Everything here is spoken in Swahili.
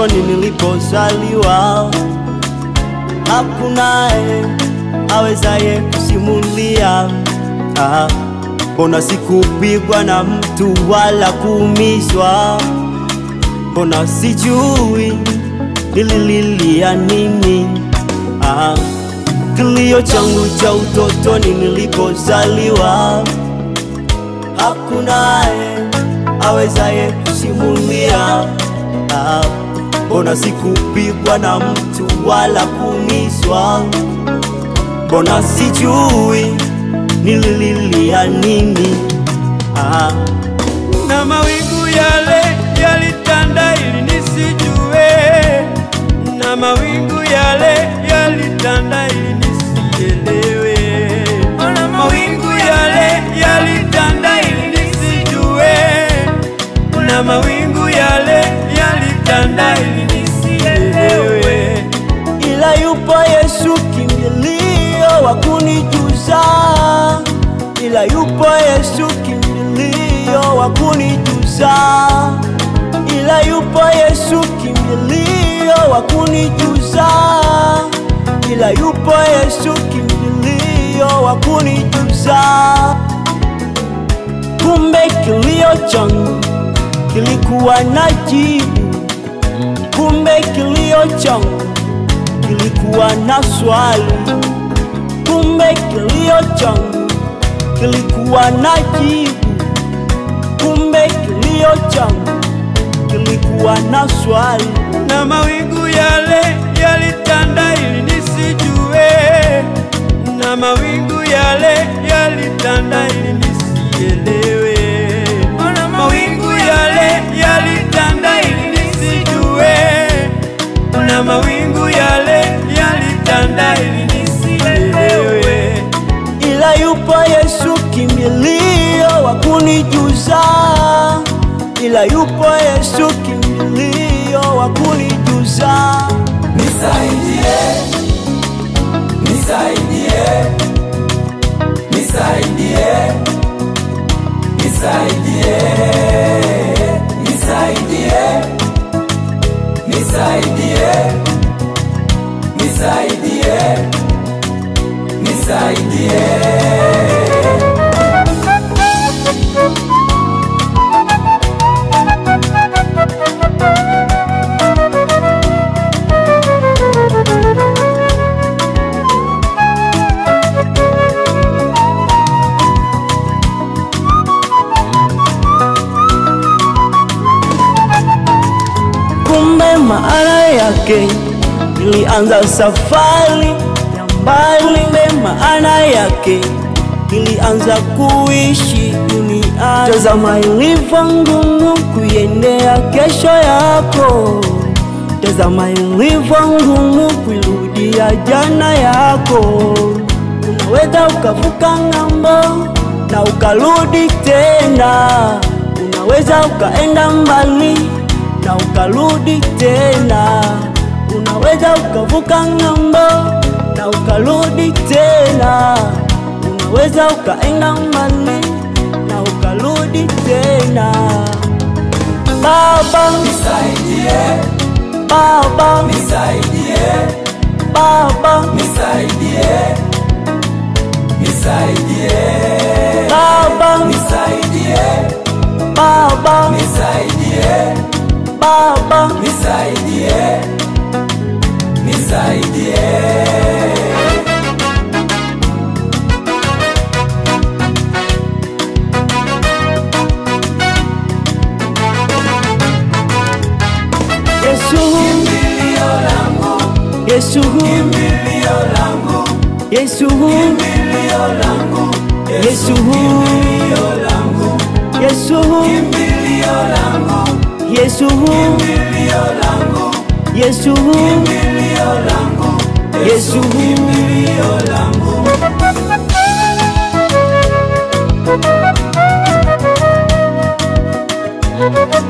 utotoni nilipozaliwa, hakunaye awezaye kusimulia. Mbona sikupigwa na mtu wala kuumizwa? Mbona sijui nilililia nini? Kilio changu cha utotoni nilipozaliwa, hakunaye awezaye kusimulia. Mbona sikupigwa na mtu wala kuumizwa? Mbona sijui nilililia nini? Na mawingu yale yalitanda ili nisijue, na mawingu yale yalitanda ili nisielewe, na mawingu yale yalitanda ili nisijue, na mawingu yale yalitanda ili nisielewe. Ila yupo Yesu kimbilio wa kunijuza, ila yupo Yesu kimbilio wa kunijuza, ila yupo Yesu kimbilio wa kunijuza, ila yupo Yesu kimbilio wa kunijuza. Kumbe kilio changu kilikuwa na jibu, kumbe kilio changu kilikuwa na swali, kumbe kilio changu kilikuwa na jibu, kumbe kilio changu kilikuwa na swali. Na mawingu yale yalitanda ili nisijue, na mawingu yale yalitanda ili nisielewe, na mawingu yale yalitanda ili nisijue, na mawingu yale yalitanda ili nisielewe. Ila yupo Yesu kimbilio wa kunijuza, ila yupo Yesu kimbilio wa kunijuza. Nisaidie, nisaidie, nisaidie, nisaidie, nisaidie, nisaidie, nisaidie, nisaidie. Kumbe maana yake nilianza safari ya mbali, maana yake nilianza kuishi dunia. Tazama ilivyo ngumu kuiendea kesho yako, tazama ilivyo ngumu kuirudia jana yako. Unaweza ukavuka ng'ambo na ukarudi tena, unaweza ukaenda mbali na ukarudi tena, unaweza ukavuka ng'ambo na ukarudi tena, unaweza ukaenda mbali na ukarudi tena. Baba Nisaidie, Baba nisaidie, Baba nisaidie, nisaidie, Baba nisaidie, Baba nisaidie, Baba nisaidie, nisaidie. Yesu, Kimbilio langu, Yesu, kimbilio langu, Yesu, kimbilio langu, Yesu, kimbilio langu, Yesu, kimbilio langu, Yesu, kimbilio langu, Yesu, kimbilio langu, Yesu, kimbilio langu. Yesu.